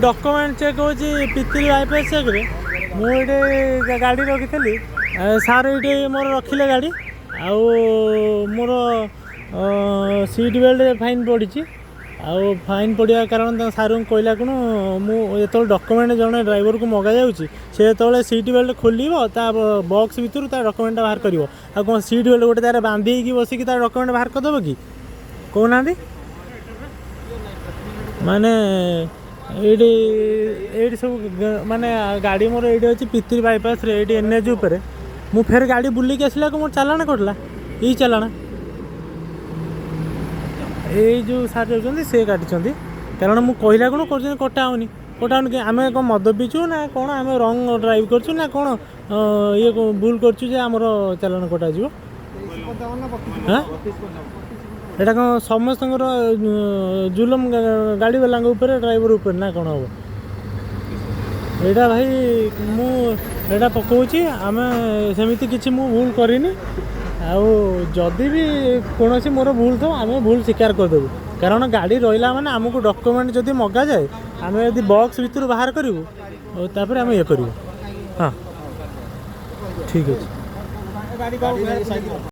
Document check हो पितिरी bypass check मुझे गाड़ी रखी सार ये मोर रखिले गाड़ी आउ मोर सीट बेल्ट फाइन पड़ी आउ फाइन पड़ा कारण सार को कहला कौन मुझे डॉक्यूमेंट जड़े ड्राइवर को मगा जाऊँगी से जो सीट बेल्ट खोल बॉक्स भितर तार डॉक्यूमेंट बाहर कर कौन सीट बेल्ट गोटे तार बांधी बसिक तार डॉक्यूमेंट बाहर करदेव कि कहना माने ये सब माने गाड़ी मोर ये अच्छी पितिरी बाईपास ये एनएच उपर मु फेर गाड़ी बुलिक आसला मोर चालाण कटला यही चालाण ये जो सार जाऊँच से काटी कारण मुझे कहला कौन कर कटाऊनी कि आम कौन मद पीचु ना कौन आम रंग ड्राइव करचु ना कौन ये भूल करचु जे आमर चालाण कटा हाँ एटा कौन समस्त जुलम गाड़ी वाला ड्राइवर उपर ना कौन हम यहाँ भाई मुझा पकाऊँगी आम सेमती किसी मु भूल करनी आदि भी कौन मोर भूल थो आम भूल स्वीकार करदेबू कारण गाड़ी रहा माने आमको डॉक्यूमेंट जदि मगा जाए आम यदि बॉक्स भितर बाहर करूँ तापर आम ये करूँ हाँ ठीक है।